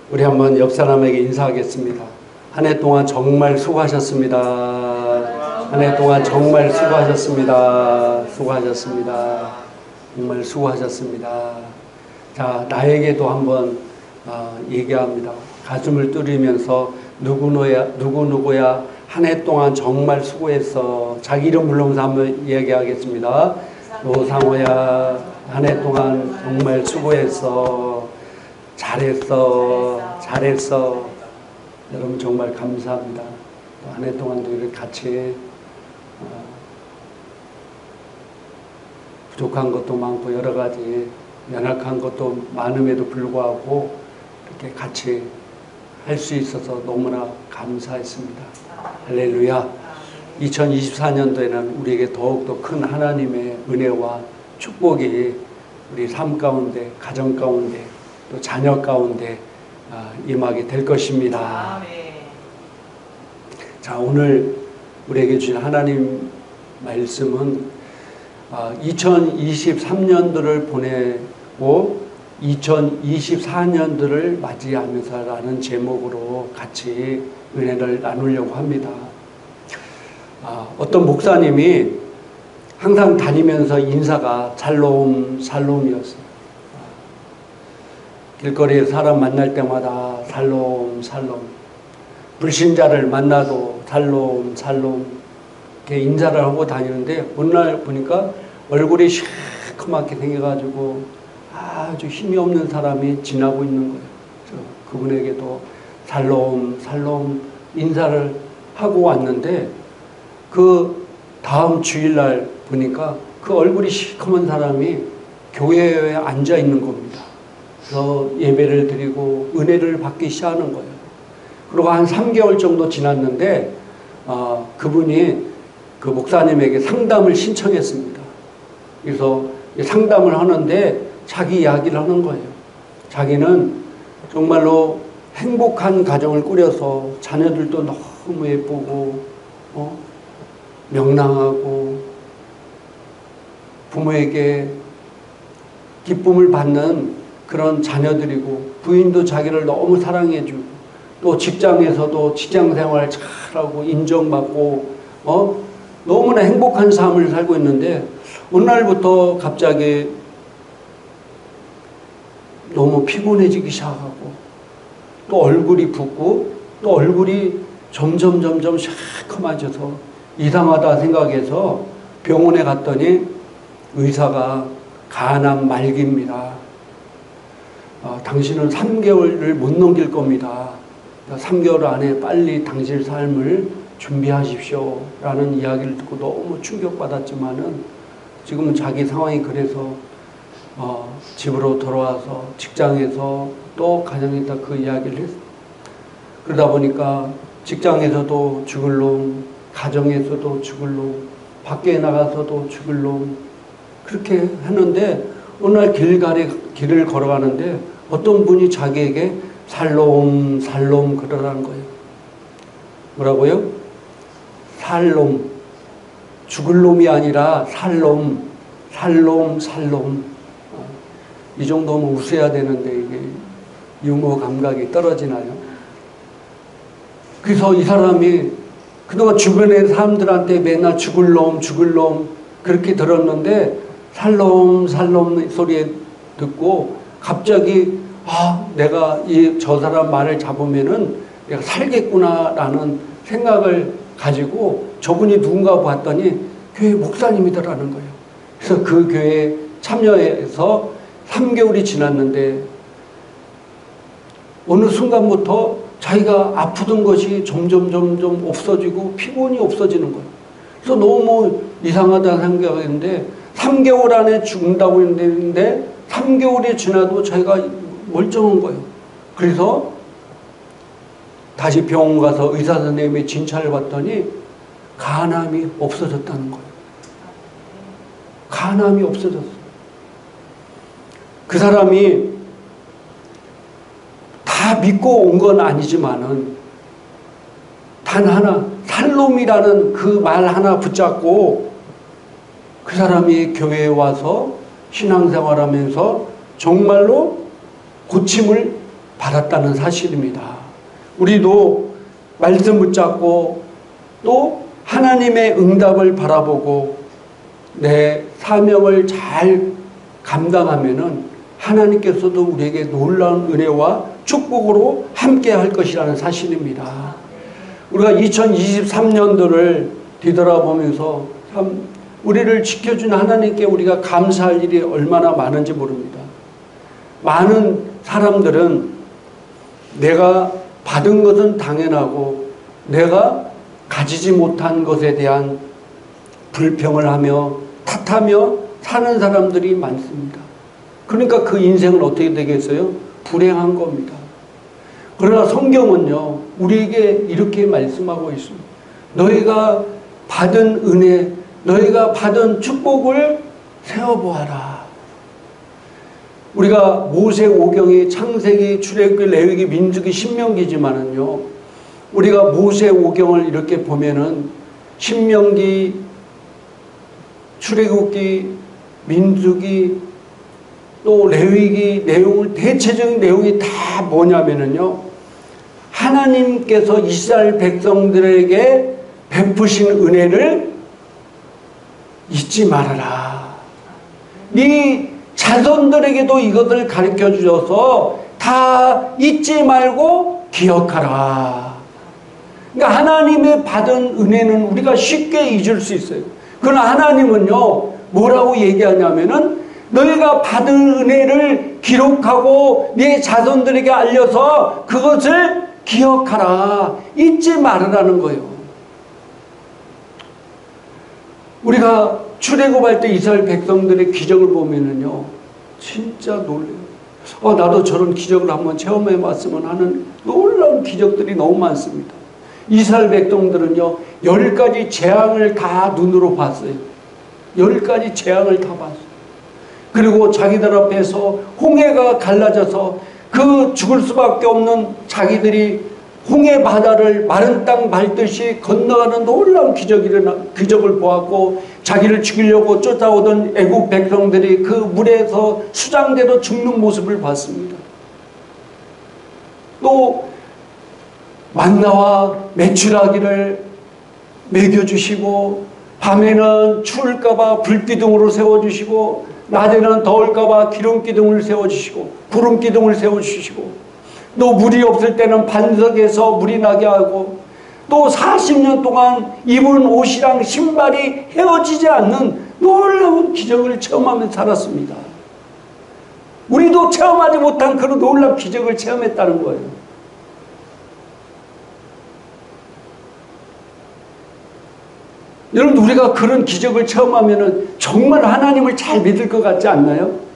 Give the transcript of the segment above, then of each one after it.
우리 한번 옆 사람에게 인사하겠습니다. 한 해 동안 정말 수고하셨습니다. 한 해 동안 정말 수고하셨습니다. 수고하셨습니다. 정말 수고하셨습니다. 자, 나에게도 한번 얘기합니다. 가슴을 뚫으면서 누구누구야 한 해 동안 정말 수고했어. 자기 이름 불러서 한번 얘기하겠습니다. 노상호야 한 해 동안 정말 수고했어. 잘했어. 잘했어. 여러분 정말 감사합니다. 한 해 동안도 이렇게 같이 부족한 것도 많고 여러 가지 연약한 것도 많음에도 불구하고 이렇게 같이 할 수 있어서 너무나 감사했습니다. 할렐루야. 2024년도에는 우리에게 더욱더 큰 하나님의 은혜와 축복이 우리 삶 가운데, 가정 가운데, 또 자녀 가운데 임하게 될 것입니다. 자, 오늘 우리에게 주신 하나님 말씀은 2023년도를 보내고 2024년도를 맞이하면서라는 제목으로 같이 은혜를 나누려고 합니다. 어떤 목사님이 항상 다니면서 인사가 샬롬 샬롬이었어요. 길거리에 사람 만날 때마다 샬롬 샬롬, 불신자를 만나도 샬롬 샬롬 이렇게 인사를 하고 다니는데 어느 날 보니까 얼굴이 시커멓게 생겨가지고 아주 힘이 없는 사람이 지나고 있는 거예요. 그분에게도 샬롬 샬롬 인사를 하고 왔는데 그 다음 주일날 보니까 그 얼굴이 시커먼 사람이 교회에 앉아 있는 겁니다. 그래서 예배를 드리고 은혜를 받기 시작하는 거예요. 그리고 한 3개월 정도 지났는데 그분이 그 목사님에게 상담을 신청했습니다. 그래서 상담을 하는데 자기 이야기를 하는 거예요. 자기는 정말로 행복한 가정을 꾸려서 자녀들도 너무 예쁘고 명랑하고 부모에게 기쁨을 받는 그런 자녀들이고 부인도 자기를 너무 사랑해주고 또 직장에서도 직장생활 잘하고 인정받고 너무나 행복한 삶을 살고 있는데 어느 날부터 갑자기 너무 피곤해지기 시작하고 또 얼굴이 붓고 또 얼굴이 점점 시커매져서 이상하다 생각해서 병원에 갔더니 의사가 간암 말기입니다. 당신은 3개월을 못 넘길 겁니다. 3개월 안에 빨리 당신 삶을 준비하십시오 라는 이야기를 듣고 너무 충격받았지만은 지금은 자기 상황이 그래서 집으로 돌아와서 직장에서 또 가정에다 그 이야기를 했어요. 그러다 보니까 직장에서도 죽을 놈, 가정에서도 죽을 놈, 밖에 나가서도 죽을 놈 그렇게 했는데 어느 날 길을 걸어가는데 어떤 분이 자기에게 살롬 살롬 그러라는 거예요. 뭐라고요? 살롬, 죽을 놈이 아니라 살롬 살롬 살롬. 이 정도면 웃어야 되는데 이게 유머 감각이 떨어지나요? 그래서 이 사람이 그동안 주변의 사람들한테 맨날 죽을 놈 그렇게 들었는데 살롬 살롬 소리 듣고 갑자기 내가 저 사람 말을 잡으면은 내가 살겠구나라는 생각을 가지고 저분이 누군가 봤더니 교회 목사님이더라는 거예요. 그래서 그 교회에 참여해서 3개월이 지났는데 어느 순간부터 자기가 아프던 것이 점점 없어지고 피곤이 없어지는 거예요. 그래서 너무 이상하다는 생각했는데 3개월 안에 죽는다고 했는데 3개월이 지나도 자기가 멀쩡한 거예요. 그래서 다시 병원 가서 의사 선생님이 진찰을 받더니 간암이 없어졌다는 거예요. 간암이 없어졌어요. 그 사람이 다 믿고 온 건 아니지만은 단 하나 살롬이라는 그 말 하나 붙잡고 그 사람이 교회에 와서 신앙생활하면서 정말로 고침을 받았다는 사실입니다. 우리도 말씀 붙잡고 또 하나님의 응답을 바라보고 내 사명을 잘 감당하면은 하나님께서도 우리에게 놀라운 은혜와 축복으로 함께 할 것이라는 사실입니다. 우리가 2023년도를 뒤돌아보면서 참 우리를 지켜준 하나님께 우리가 감사할 일이 얼마나 많은지 모릅니다. 많은 사람들은 내가 받은 것은 당연하고 내가 가지지 못한 것에 대한 불평을 하며 탓하며 사는 사람들이 많습니다. 그러니까 그 인생은 어떻게 되겠어요? 불행한 겁니다. 그러나 성경은요, 우리에게 이렇게 말씀하고 있습니다. 너희가 받은 은혜, 너희가 받은 축복을 세어보아라. 우리가 모세오경이 창세기, 출애굽기, 레위기, 민수기, 신명기지만은요, 우리가 모세오경을 이렇게 보면은 신명기, 출애굽기, 민수기, 또 레위기 내용을 대체적인 내용이 다 뭐냐면은요, 하나님께서 이스라엘 백성들에게 베푸신 은혜를 잊지 말아라. 네 자손들에게도 이것을 가르쳐 주셔서 다 잊지 말고 기억하라. 그러니까 하나님의 받은 은혜는 우리가 쉽게 잊을 수 있어요. 그러나 하나님은요, 뭐라고 얘기하냐면은 너희가 받은 은혜를 기록하고 네 자손들에게 알려서 그것을 기억하라. 잊지 말으라는 거예요. 우리가 출애굽할 때 이스라엘 백성들의 기적을 보면은요, 진짜 놀래요. 나도 저런 기적을 한번 체험해 봤으면 하는 놀라운 기적들이 너무 많습니다. 이스라엘 백성들은요, 10가지 재앙을 다 눈으로 봤어요. 10가지 재앙을 다 봤어요. 그리고 자기들 앞에서 홍해가 갈라져서 그 죽을 수밖에 없는 자기들이 홍해 바다를 마른 땅 밟듯이 건너가는 놀라운 기적을 보았고, 자기를 죽이려고 쫓아오던 애국 백성들이 그 물에서 수장대로 죽는 모습을 봤습니다. 또 만나와 메추라기를 먹여주시고, 밤에는 추울까봐 불기둥으로 세워주시고, 낮에는 더울까봐 기름기둥을 세워주시고, 구름기둥을 세워주시고, 또 물이 없을 때는 반석에서 물이 나게 하고, 또 40년 동안 입은 옷이랑 신발이 헤어지지 않는 놀라운 기적을 체험하며 살았습니다. 우리도 체험하지 못한 그런 놀라운 기적을 체험했다는 거예요. 여러분, 우리가 그런 기적을 체험하면 정말 하나님을 잘 믿을 것 같지 않나요?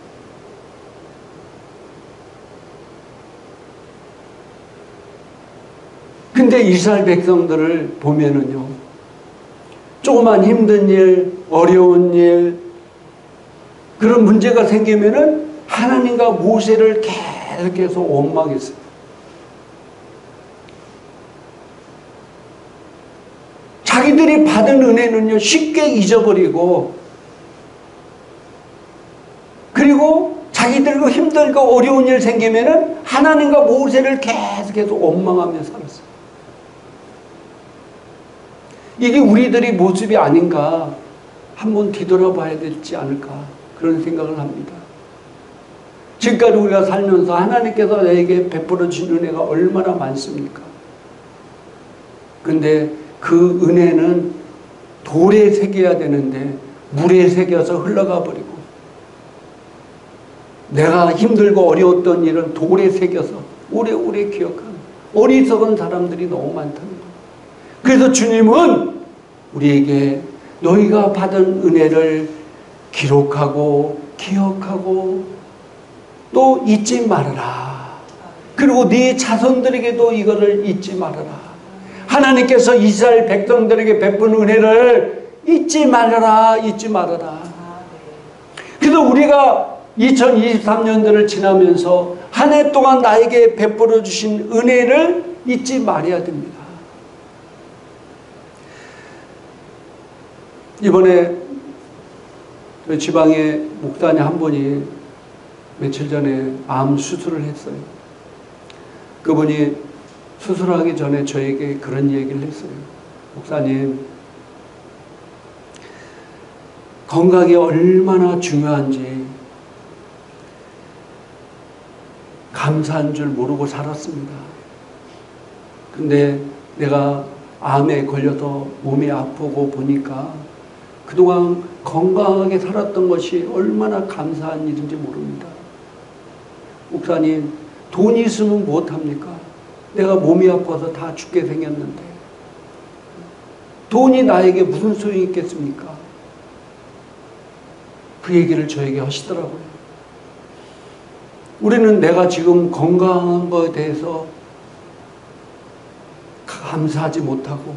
근데 이스라엘 백성들을 보면은요, 조그만 힘든 일, 어려운 일, 그런 문제가 생기면은 하나님과 모세를 계속해서 원망했어요. 자기들이 받은 은혜는요, 쉽게 잊어버리고, 그리고 자기들과 힘들고 어려운 일 생기면은 하나님과 모세를 계속해서 원망하며 살았어요. 이게 우리들의 모습이 아닌가, 한번 뒤돌아봐야 되지 않을까, 그런 생각을 합니다. 지금까지 우리가 살면서 하나님께서 나에게 베풀어 주신 은혜가 얼마나 많습니까? 근데 그 은혜는 돌에 새겨야 되는데 물에 새겨서 흘러가 버리고, 내가 힘들고 어려웠던 일은 돌에 새겨서 오래오래 기억하는 어리석은 사람들이 너무 많다는 거예요. 그래서 주님은 우리에게 너희가 받은 은혜를 기록하고 기억하고 또 잊지 말아라. 그리고 네 자손들에게도 이거를 잊지 말아라. 하나님께서 이스라엘 백성들에게 베푼 은혜를 잊지 말아라. 잊지 말아라. 그래서 우리가 2023년도를 지나면서 한 해 동안 나에게 베풀어 주신 은혜를 잊지 말아야 됩니다. 이번에 저희 지방의 목사님 한 분이 며칠 전에 암 수술을 했어요. 그분이 수술하기 전에 저에게 그런 얘기를 했어요. 목사님, 건강이 얼마나 중요한지 감사한 줄 모르고 살았습니다. 근데 내가 암에 걸려서 몸이 아프고 보니까 그동안 건강하게 살았던 것이 얼마나 감사한 일인지 모릅니다. 목사님, 돈이 있으면 무엇합니까? 내가 몸이 아파서 다 죽게 생겼는데 돈이 나에게 무슨 소용이 있겠습니까? 그 얘기를 저에게 하시더라고요. 우리는 내가 지금 건강한 것에 대해서 감사하지 못하고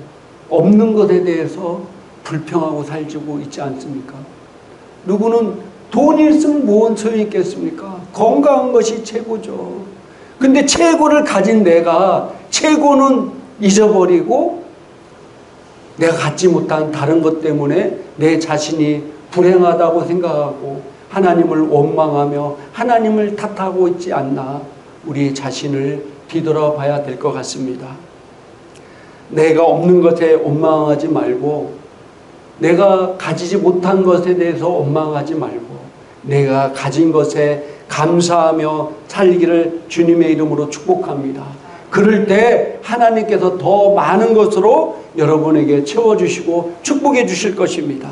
없는 것에 대해서 불평하고 살지고 있지 않습니까? 누구는 돈이 있으면 뭔 소용이 있겠습니까? 건강한 것이 최고죠. 근데 최고를 가진 내가 최고는 잊어버리고 내가 갖지 못한 다른 것 때문에 내 자신이 불행하다고 생각하고 하나님을 원망하며 하나님을 탓하고 있지 않나, 우리 자신을 뒤돌아봐야 될 것 같습니다. 내가 없는 것에 원망하지 말고, 내가 가지지 못한 것에 대해서 원망하지 말고, 내가 가진 것에 감사하며 살기를 주님의 이름으로 축복합니다. 그럴 때 하나님께서 더 많은 것으로 여러분에게 채워주시고 축복해 주실 것입니다.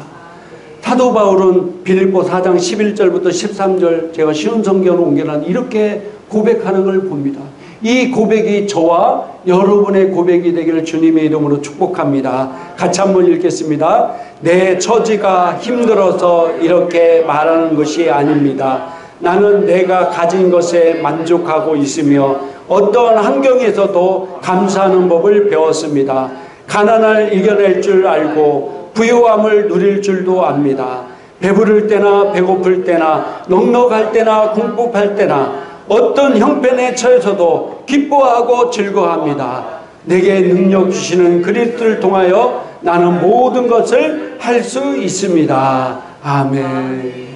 사도 바울은 빌립보 4장 11절부터 13절, 제가 쉬운 성경을 옮겨놨는데 이렇게 고백하는 걸 봅니다. 이 고백이 저와 여러분의 고백이 되기를 주님의 이름으로 축복합니다. 같이 한번 읽겠습니다. 내 처지가 힘들어서 이렇게 말하는 것이 아닙니다. 나는 내가 가진 것에 만족하고 있으며 어떠한 환경에서도 감사하는 법을 배웠습니다. 가난을 이겨낼 줄 알고 부유함을 누릴 줄도 압니다. 배부를 때나 배고플 때나 넉넉할 때나 궁핍할 때나 어떤 형편에 처해서도 기뻐하고 즐거워합니다. 내게 능력 주시는 그리스도를 통하여 나는 모든 것을 할 수 있습니다. 아멘.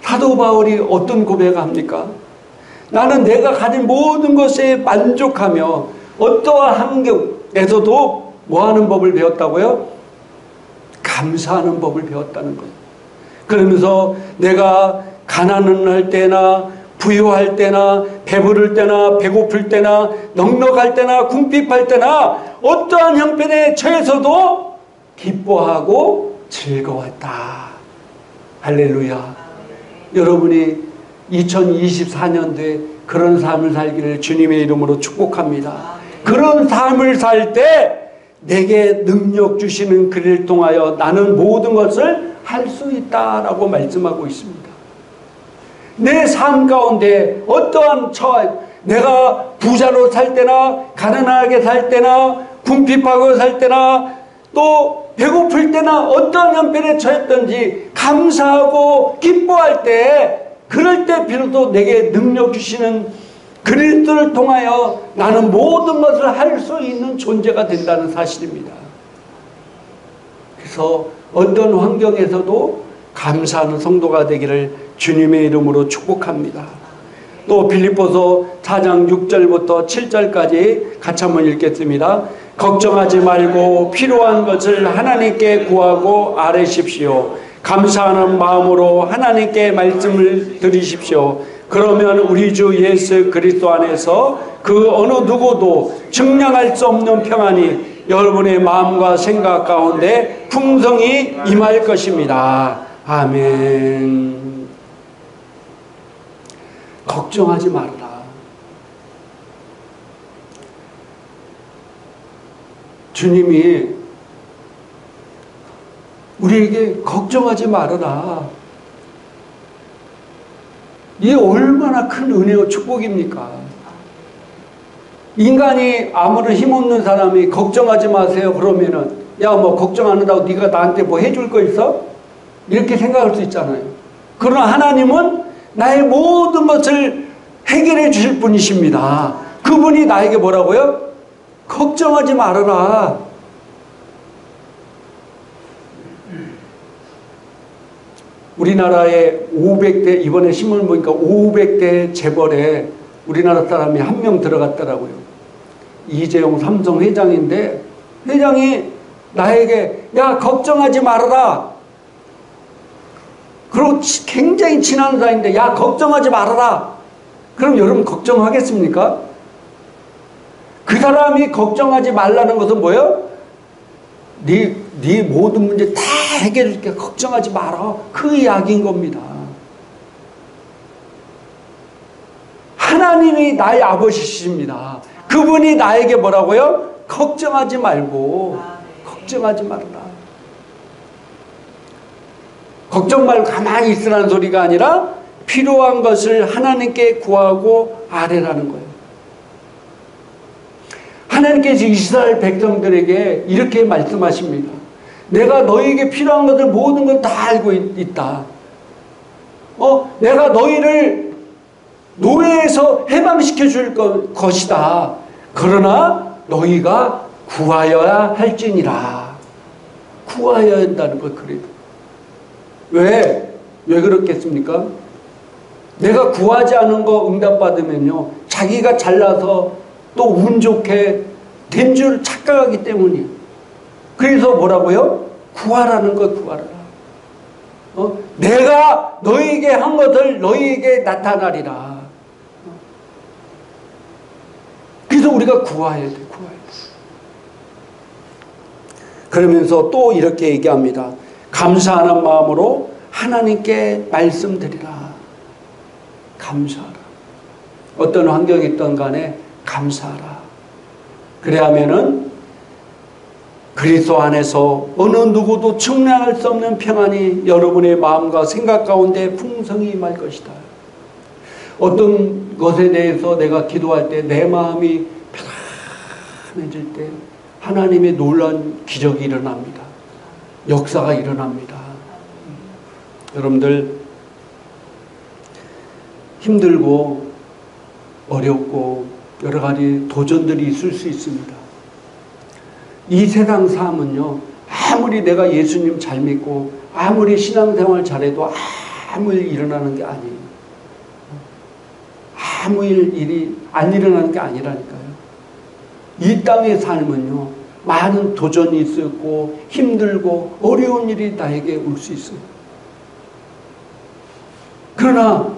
사도 바울이 어떤 고백을 합니까? 나는 내가 가진 모든 것에 만족하며 어떠한 환경에서도 뭐하는 법을 배웠다고요? 감사하는 법을 배웠다는 거예요. 그러면서 내가 가난할 때나 부유할 때나 배부를 때나 배고플 때나 넉넉할 때나 궁핍할 때나 어떠한 형편에 처해서도 기뻐하고 즐거웠다. 할렐루야. 여러분이 2024년도에 그런 삶을 살기를 주님의 이름으로 축복합니다. 그런 삶을 살 때 내게 능력 주시는 그를 통하여 나는 모든 것을 할 수 있다라고 말씀하고 있습니다. 내 삶 가운데 어떠한 내가 부자로 살 때나 가난하게 살 때나 궁핍하고 살 때나 또 배고플 때나 어떠한 형편에 처했든지 감사하고 기뻐할 때, 그럴 때 비로소 내게 능력 주시는 그리스도를 통하여 나는 모든 것을 할 수 있는 존재가 된다는 사실입니다. 그래서 어떤 환경에서도 감사하는 성도가 되기를 주님의 이름으로 축복합니다. 또 빌립보서 4장 6절부터 7절까지 같이 한번 읽겠습니다. 걱정하지 말고 필요한 것을 하나님께 구하고 아뢰십시오. 감사하는 마음으로 하나님께 말씀을 드리십시오. 그러면 우리 주 예수 그리스도 안에서 그 어느 누구도 측량할 수 없는 평안이 여러분의 마음과 생각 가운데 풍성히 임할 것입니다. 아멘. 걱정하지 말라. 주님이 우리에게 걱정하지 말아라. 이게 얼마나 큰 은혜와 축복입니까? 인간이 아무런 힘없는 사람이 걱정하지 마세요 그러면은, 야 뭐 걱정 안 한다고 네가 나한테 뭐 해줄 거 있어? 이렇게 생각할 수 있잖아요. 그러나 하나님은 나의 모든 것을 해결해 주실 분이십니다. 그분이 나에게 뭐라고요? 걱정하지 말아라. 우리나라에 500대, 이번에 신문 보니까 500대 재벌에 우리나라 사람이 한 명 들어갔더라고요. 이재용 삼성 회장인데 회장이 나에게 야 걱정하지 말아라. 그리고 굉장히 친한 사이인데 야 걱정하지 말아라. 그럼 여러분 걱정하겠습니까? 그 사람이 걱정하지 말라는 것은 뭐예요? 네 모든 문제 다 해결해줄게. 걱정하지 마라. 그 이야기인 겁니다. 하나님이 나의 아버지십니다. 그분이 나에게 뭐라고요? 걱정하지 말고 걱정하지 말라. 걱정 말고 가만히 있으라는 소리가 아니라 필요한 것을 하나님께 구하고 아뢰라는 거예요. 하나님께서 이스라엘 백성들에게 이렇게 말씀하십니다. 내가 너희에게 필요한 것을 모든 걸 다 알고 있다. 내가 너희를 노예에서 해방시켜 줄 것이다. 그러나 너희가 구하여야 할지니라. 구하여야 한다는 걸 그래도. 왜 그렇겠습니까? 내가 구하지 않은 거 응답받으면요. 자기가 잘나서 또 운 좋게 된 줄 착각하기 때문이에요. 그래서 뭐라고요? 구하라는 거 구하라. 내가 너희에게 한 것을 너희에게 나타나리라. 그래서 우리가 구해야 돼. 구해야 돼. 그러면서 또 이렇게 얘기합니다. 감사하는 마음으로 하나님께 말씀드리라. 감사하라. 어떤 환경이 있던 간에 감사하라. 그래야면은 그리스도 안에서 어느 누구도 측량할 수 없는 평안이 여러분의 마음과 생각 가운데 풍성히 임할 것이다. 어떤 것에 대해서 내가 기도할 때 내 마음이 편안해질 때 하나님의 놀라운 기적이 일어납니다. 역사가 일어납니다. 여러분들 힘들고 어렵고 여러 가지 도전들이 있을 수 있습니다. 이 세상 삶은요, 아무리 내가 예수님 잘 믿고 아무리 신앙생활 잘해도 아무 일 일어나는 게 아니에요. 아무 일이 안 일어나는 게 아니라니까요. 이 땅의 삶은요, 많은 도전이 있었고 힘들고 어려운 일이 나에게 올 수 있어요. 그러나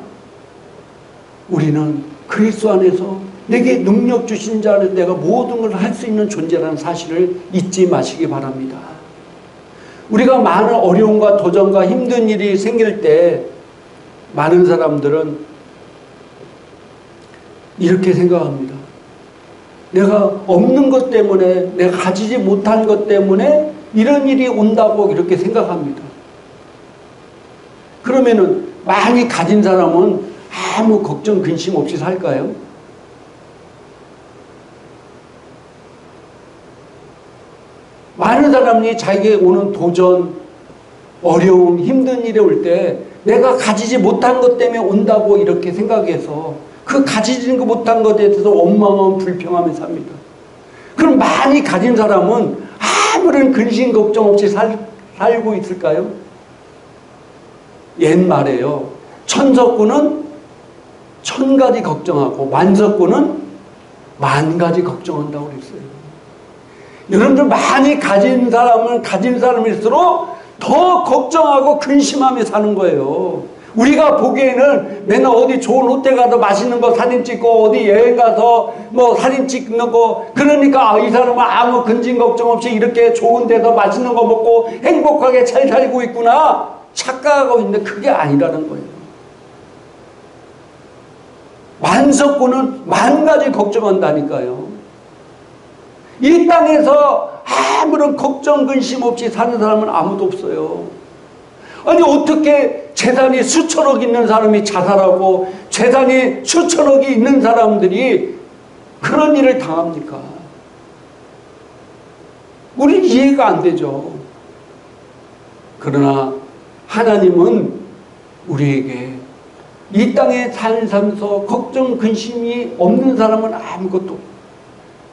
우리는 그리스도 안에서 내게 능력 주신 자 안에서 내가 모든 걸 할 수 있는 존재라는 사실을 잊지 마시기 바랍니다. 우리가 많은 어려움과 도전과 힘든 일이 생길 때 많은 사람들은 이렇게 생각합니다. 내가 없는 것 때문에, 내가 가지지 못한 것 때문에 이런 일이 온다고 이렇게 생각합니다. 그러면은 많이 가진 사람은 아무 걱정 근심 없이 살까요? 많은 사람이 자기에게 오는 도전, 어려움, 힘든 일이 올 때 내가 가지지 못한 것 때문에 온다고 이렇게 생각해서 그 가지지 못한 것에 대해서 원망하고 불평하며 삽니다. 그럼 많이 가진 사람은 아무런 근심 걱정 없이 살고 있을까요? 옛말에요. 천석구는 1000가지 걱정하고 만석구는 10,000가지 걱정한다고 그랬어요. 여러분들 많이 가진 사람은 가진 사람일수록 더 걱정하고 근심하며 사는 거예요. 우리가 보기에는 맨날 어디 좋은 호텔 가서 맛있는 거 사진 찍고 어디 여행 가서 뭐 사진 찍는 거, 그러니까 이 사람은 아무 근심 걱정 없이 이렇게 좋은 데서 맛있는 거 먹고 행복하게 잘 살고 있구나 착각하고 있는데 그게 아니라는 거예요. 만석구는 10,000가지 걱정한다니까요. 이 땅에서 아무런 걱정 근심 없이 사는 사람은 아무도 없어요. 아니 어떻게 재산이 수천억 있는 사람이 자살하고 재산이 수천억이 있는 사람들이 그런 일을 당합니까? 우리는 이해가 안 되죠. 그러나 하나님은 우리에게 이 땅에 살면서 걱정 근심이 없는 사람은 아무것도,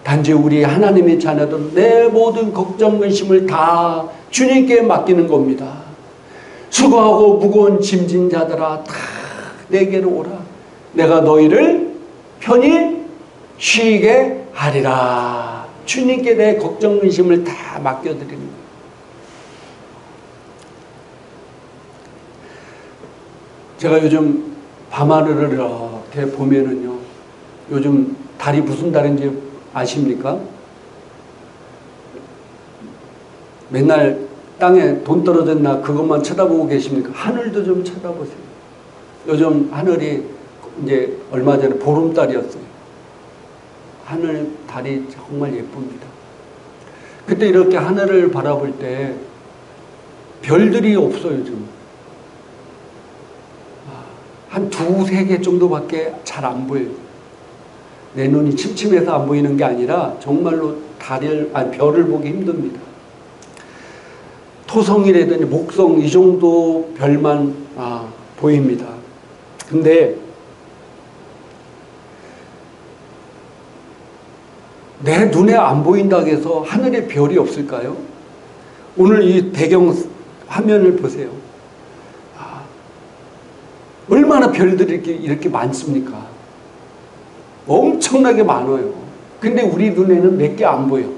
단지 우리 하나님의 자녀들은 내 모든 걱정 근심을 다 주님께 맡기는 겁니다. 수고하고 무거운 짐진 자들아 다 내게로 오라. 내가 너희를 편히 쉬게 하리라. 주님께 내 걱정 근심을 다 맡겨드리는 거예요. 제가 요즘 밤하늘을 이렇게 보면은요, 요즘 달이 무슨 달인지 아십니까? 맨날 땅에 돈 떨어졌나 그것만 쳐다보고 계십니까? 하늘도 좀 쳐다보세요. 요즘 하늘이 이제 얼마 전에 보름달이었어요. 하늘 달이 정말 예쁩니다. 그때 이렇게 하늘을 바라볼 때 별들이 없어요, 좀. 한 두세 개 정도밖에 잘 안 보여요. 내 눈이 침침해서 안 보이는 게 아니라 정말로 별을 보기 힘듭니다. 토성이라든지 목성 이 정도 별만 보입니다. 근데 내 눈에 안 보인다고 해서 하늘에 별이 없을까요? 오늘 이 배경 화면을 보세요. 얼마나 별들이 이렇게 많습니까? 엄청나게 많아요. 근데 우리 눈에는 몇 개 안 보여.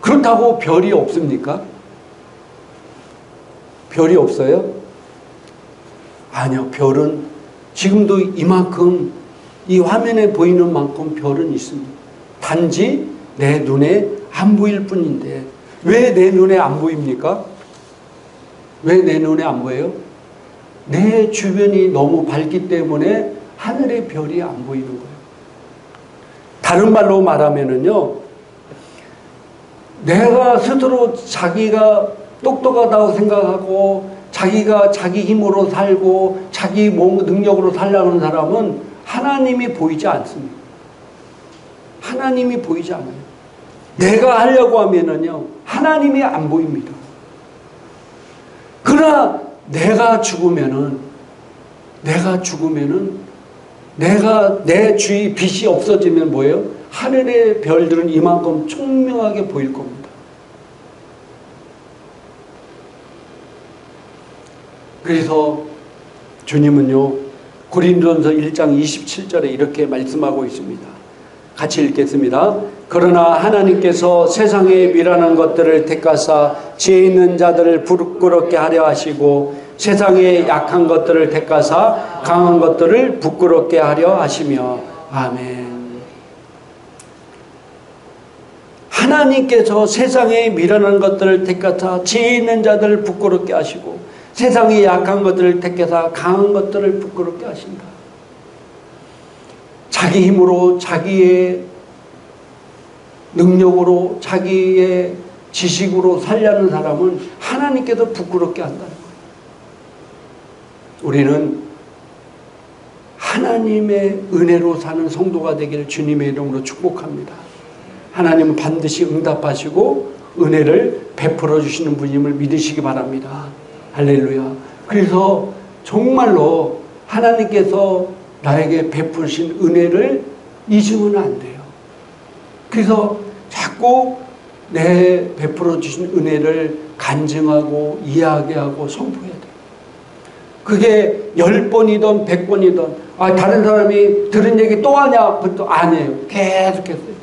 그렇다고 별이 없습니까? 별이 없어요? 아니요. 별은 지금도 이만큼 이 화면에 보이는 만큼 별은 있습니다. 단지 내 눈에 안 보일 뿐인데 왜 내 눈에 안 보입니까? 왜 내 눈에 안 보여요? 내 주변이 너무 밝기 때문에 하늘의 별이 안 보이는 거예요. 다른 말로 말하면은요, 내가 스스로 자기가 똑똑하다고 생각하고 자기가 자기 힘으로 살고 자기 몸 능력으로 살려는 사람은 하나님이 보이지 않습니다. 하나님이 보이지 않아요. 내가 하려고 하면은요, 하나님이 안 보입니다. 그러나 내가 죽으면은 내 주위 빛이 없어지면 뭐예요? 하늘의 별들은 이만큼 총명하게 보일 겁니다. 그래서 주님은요, 고린도전서 1장 27절에 이렇게 말씀하고 있습니다. 같이 읽겠습니다. 그러나 하나님께서 세상에 미련한 것들을 택하사 지혜 있는 자들을 부끄럽게 하려 하시고 세상에 약한 것들을 택하사 강한 것들을 부끄럽게 하려 하시며. 아멘. 하나님께서 세상에 미련한 것들을 택하사 지혜 있는 자들을 부끄럽게 하시고 세상에 약한 것들을 택해서 강한 것들을 부끄럽게 하신다. 자기 힘으로 자기의 능력으로 자기의 지식으로 살려는 사람은 하나님께서 부끄럽게 한다는 거예요. 우리는 하나님의 은혜로 사는 성도가 되기를 주님의 이름으로 축복합니다. 하나님은 반드시 응답하시고 은혜를 베풀어 주시는 분임을 믿으시기 바랍니다. 할렐루야. 그래서 정말로 하나님께서 나에게 베푸신 은혜를 잊으면 안 돼요. 그래서 자꾸 내 베풀어 주신 은혜를 간증하고 이야기하고 선포해야 돼요. 그게 10번이든 100번이든 다른 사람이 들은 얘기 또 하냐? 그것도 안 해요. 계속했어요.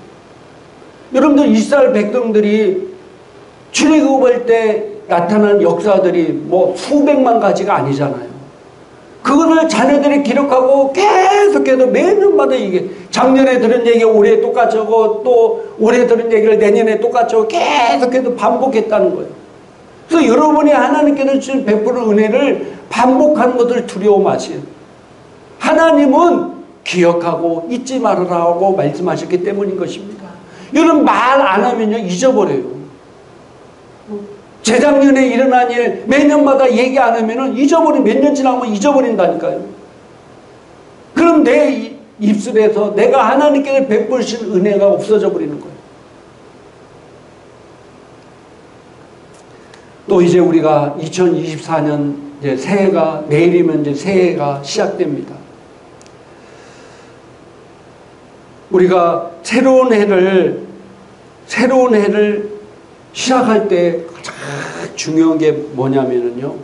여러분들 이스라엘 백성들이 출애굽할 때 나타난 역사들이 뭐 수백만 가지가 아니잖아요. 그거를 자녀들이 기록하고 계속해서 매년마다 이게 작년에 들은 얘기 올해 똑같이 하고 또 올해 들은 얘기를 내년에 똑같이 하고 계속해서 반복했다는 거예요. 그래서 여러분이 하나님께서 주신 베푸는 은혜를 반복하는 것을 두려워하세요. 하나님은 기억하고 잊지 말으라고 말씀하셨기 때문인 것입니다. 여러분 말 안 하면요 잊어버려요. 재작년에 일어난 일 매년마다 얘기 안 하면은 몇 년 지나면 잊어버린다니까요. 그럼 내 입술에서 내가 하나님께 베푸신 은혜가 없어져 버리는 거예요. 또 이제 우리가 2024년 이제 새해가 내일이면 이제 새해가 시작됩니다. 우리가 새로운 해를 시작할 때 가장 중요한 게 뭐냐면요.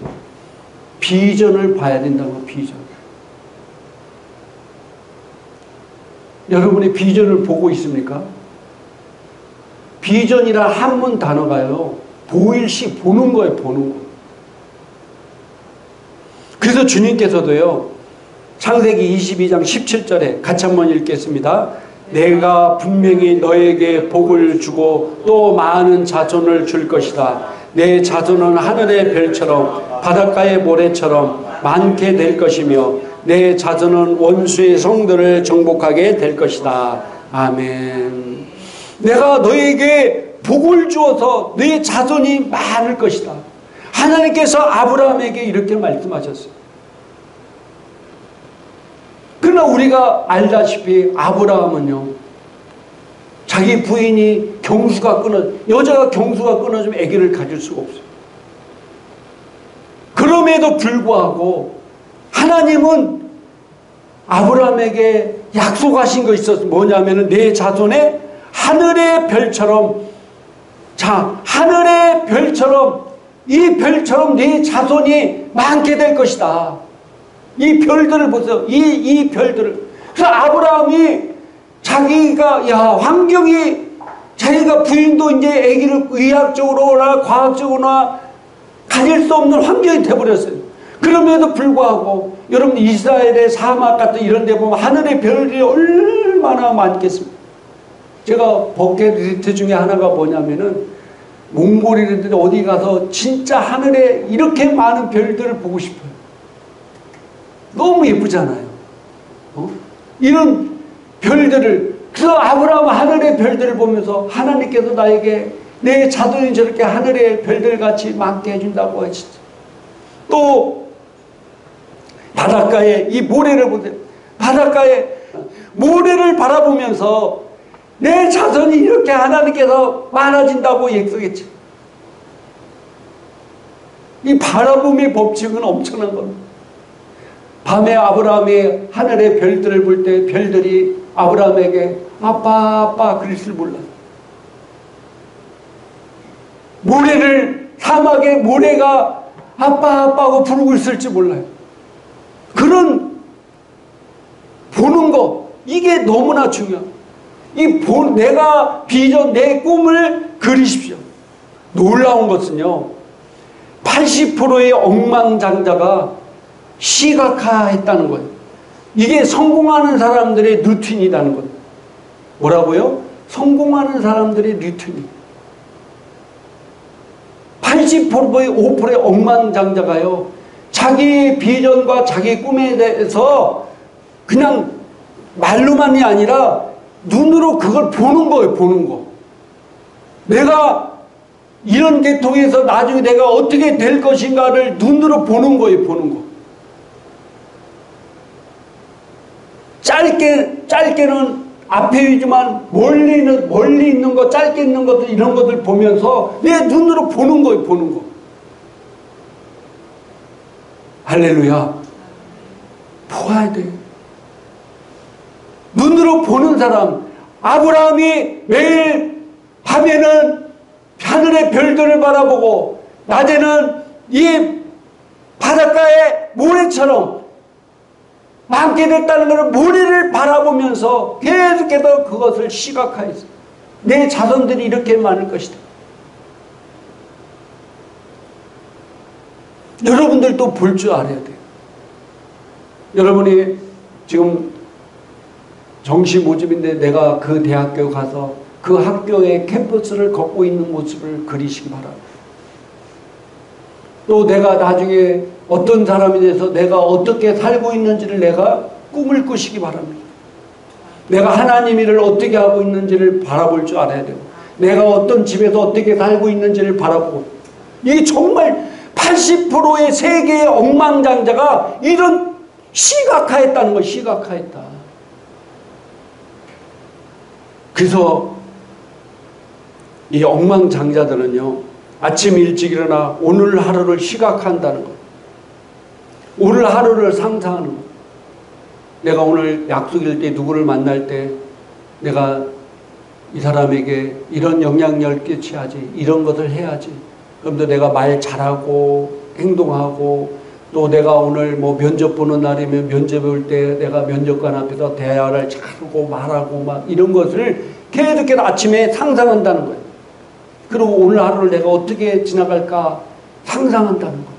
비전을 봐야 된다고, 비전. 여러분의 비전을 보고 있습니까? 비전이라 한문 단어가요, 보일시 보는 거예요, 보는 거. 그래서 주님께서도요, 창세기 22장 17절에 같이 한번 읽겠습니다. 내가 분명히 너에게 복을 주고 또 많은 자손을 줄 것이다. 내 자손은 하늘의 별처럼 바닷가의 모래처럼 많게 될 것이며 내 자손은 원수의 성들을 정복하게 될 것이다. 아멘. 내가 너에게 복을 주어서 너의 자손이 많을 것이다. 하나님께서 아브라함에게 이렇게 말씀하셨어요. 그러나 우리가 알다시피 아브라함은요, 자기 부인이 여자가 경수가 끊어지면 아기를 가질 수가 없어요. 그럼에도 불구하고 하나님은 아브라함에게 약속하신 것이 있었어요. 뭐냐면은 내 자손의 하늘의 별처럼, 자, 하늘의 별처럼, 이 별처럼 네 자손이 많게 될 것이다. 이 별들을 보세요. 이 별들을. 그래서 아브라함이 자기가, 환경이, 자기가 부인도 이제 아기를 의학적으로나 과학적으로나 가질 수 없는 환경이 되어버렸어요. 그럼에도 불구하고, 여러분 이스라엘의 사막 같은 이런 데 보면 하늘의 별이 얼마나 많겠습니까? 제가 버킷리스트 중에 하나가 뭐냐면은, 몽골이라든지 어디 가서 진짜 하늘에 이렇게 많은 별들을 보고 싶어요. 너무 예쁘잖아요. 이런 별들을, 그래서 아브라함 하늘의 별들을 보면서 하나님께서 나에게 내 자손이 저렇게 하늘의 별들 같이 많게 해준다고 하시죠. 또 바닷가에 이 모래를 보세요. 바닷가에 모래를 바라보면서 내 자손이 이렇게 하나님께서 많아진다고 약속했죠. 이 바라봄의 법칙은 엄청난 겁니다. 밤에 아브라함이 하늘의 별들을 볼 때 별들이 아브라함에게 아빠 아빠 그럴 줄 몰라요. 사막에 모래가 아빠 아빠하고 부르고 있을지 몰라요. 그런 보는 거, 이게 너무나 중요해요. 내가 비전, 내 꿈을 그리십시오. 놀라운 것은요, 80%의 억만장자가 시각화했다는 거예요. 이게 성공하는 사람들의 루틴이라는 거예요. 뭐라고요? 성공하는 사람들의 루틴이. 80%의 5%의 억만장자가요, 자기 비전과 자기 꿈에 대해서 그냥 말로만이 아니라 눈으로 그걸 보는 거예요, 보는 거. 내가 이런 계통에서 나중에 내가 어떻게 될 것인가를 눈으로 보는 거예요, 보는 거. 짧게는 앞에 있지만 멀리 있는 거, 짧게 있는 것들, 이런 것들 보면서 내 눈으로 보는 거예요, 보는 거. 할렐루야. 보아야 돼. 눈으로 보는 사람, 아브라함이 매일 밤에는 하늘의 별들을 바라보고 낮에는 이 바닷가의 모래처럼 많게 됐다는 것을 모래를 바라보면서 계속해서 그것을 시각화했어요. 내 자손들이 이렇게 많을 것이다. 여러분들도 볼 줄 알아야 돼요. 여러분이 지금 정시 모집인데 내가 그 대학교 가서 그 학교의 캠퍼스를 걷고 있는 모습을 그리시기 바랍니다. 또 내가 나중에 어떤 사람이 돼서 내가 어떻게 살고 있는지를 내가 꿈을 꾸시기 바랍니다. 내가 하나님 일을 어떻게 하고 있는지를 바라볼 줄 알아야 돼요. 내가 어떤 집에서 어떻게 살고 있는지를 바라보고. 이게 정말 80%의 세계의 억만장자가 이런 시각화했다는 거, 시각화했다. 그래서 이 억만장자들은요, 아침 일찍 일어나 오늘 하루를 시각한다는 것, 오늘 하루를 상상하는 것. 내가 오늘 약속일 때 누구를 만날 때 내가 이 사람에게 이런 영향력을 끼쳐야지, 이런 것을 해야지. 그럼 또 내가 말 잘하고 행동하고 또 내가 오늘 뭐 면접 보는 날이면 면접 볼 때 내가 면접관 앞에서 대화를 잘하고 말하고 막 이런 것을 계속 아침에 상상한다는 거예요. 그리고 오늘 하루를 내가 어떻게 지나갈까 상상한다는 거예요.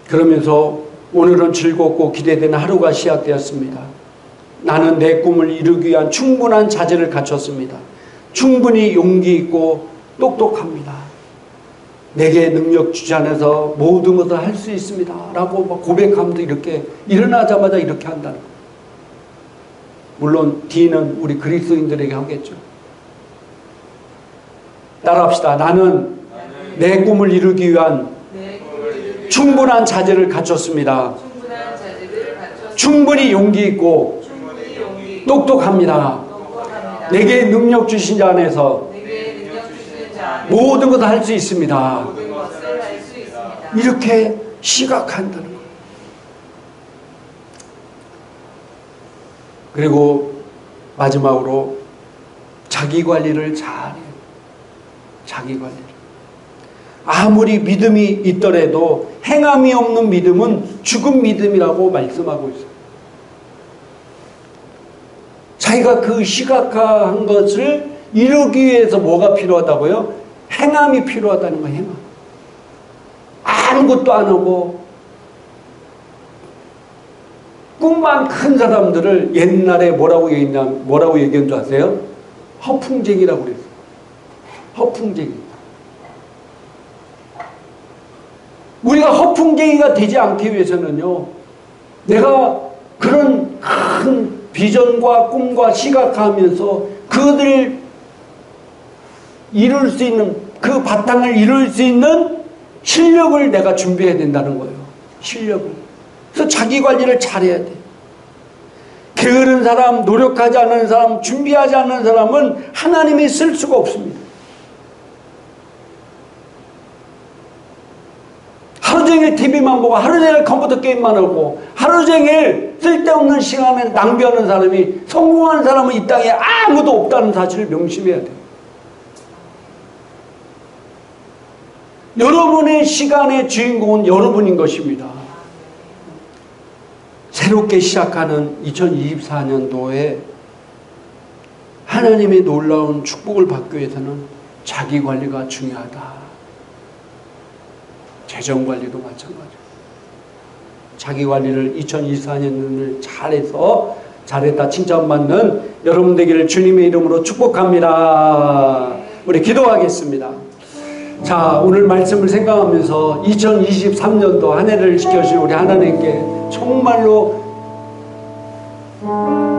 그러면서 오늘은 즐겁고 기대되는 하루가 시작되었습니다. 나는 내 꿈을 이루기 위한 충분한 자질을 갖췄습니다. 충분히 용기 있고 똑똑합니다. 내게 능력 주지 않아서 모든 것을 할 수 있습니다. 라고 고백함도 이렇게 일어나자마자 이렇게 한다는 거예요. 물론 D는 우리 그리스도인들에게 하겠죠. 따라합시다. 나는 내 꿈을 이루기 위한 충분한 자질을 갖췄습니다. 충분히 용기 있고 똑똑합니다. 내게 능력 주신 자 안에서 모든 것을 할 수 있습니다. 이렇게 시각한다는 거예요. 그리고 마지막으로 자기관리를 잘해요. 자기관리를. 아무리 믿음이 있더라도 행함이 없는 믿음은 죽은 믿음이라고 말씀하고 있어요. 자기가 그 시각화한 것을 이루기 위해서 뭐가 필요하다고요? 행함이 필요하다는 거예요. 행함. 아무것도 안 하고 꿈만 큰 사람들을 옛날에 뭐라고 얘기한 줄 아세요? 허풍쟁이라고 그랬어요. 허풍쟁이. 우리가 허풍쟁이가 되지 않기 위해서는요, 내가 그런 큰 비전과 꿈과 시각화하면서 그들을 이룰 수 있는, 그 바탕을 이룰 수 있는 실력을 내가 준비해야 된다는 거예요. 실력을. 그래서 자기 관리를 잘해야 돼. 게으른 사람, 노력하지 않는 사람, 준비하지 않는 사람은 하나님이 쓸 수가 없습니다. 하루 종일 TV만 보고 하루 종일 컴퓨터 게임만 하고 하루 종일 쓸데없는 시간을 낭비하는 사람이, 성공하는 사람은 이 땅에 아무도 없다는 사실을 명심해야 돼요. 여러분의 시간의 주인공은 여러분인 것입니다. 새롭게 시작하는 2024년도에 하나님의 놀라운 축복을 받기 위해서는 자기관리가 중요하다. 재정관리도 마찬가지입니다. 자기관리를 2024년을 잘했다 칭찬받는 여러분 되기를 주님의 이름으로 축복합니다. 우리 기도하겠습니다. 자, 오늘 말씀을 생각하면서 2023년도 한 해를 지켜주신 우리 하나님께 정말로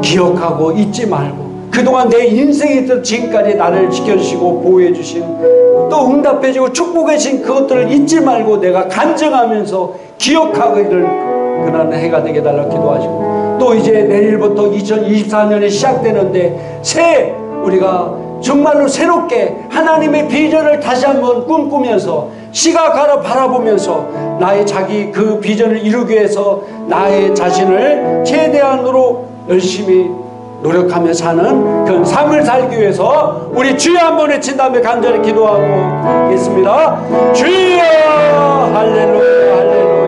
기억하고 잊지 말고, 그동안 내 인생에서 지금까지 나를 지켜주시고 보호해주신, 또 응답해주고 축복해주신 그것들을 잊지 말고 내가 간증하면서 기억하기를 그날은 해가 되게 달라고 기도하시고, 또 이제 내일부터 2024년이 시작되는데 우리가 정말로 새롭게 하나님의 비전을 다시 한번 꿈꾸면서 시각하러 바라보면서 나의 그 비전을 이루기 위해서 나의 자신을 최대한으로 열심히 노력하며 사는 그런 삶을 살기 위해서 우리 주여 한번 외친 다음에 간절히 기도하고 있습니다. 주여, 할렐루야, 할렐루야.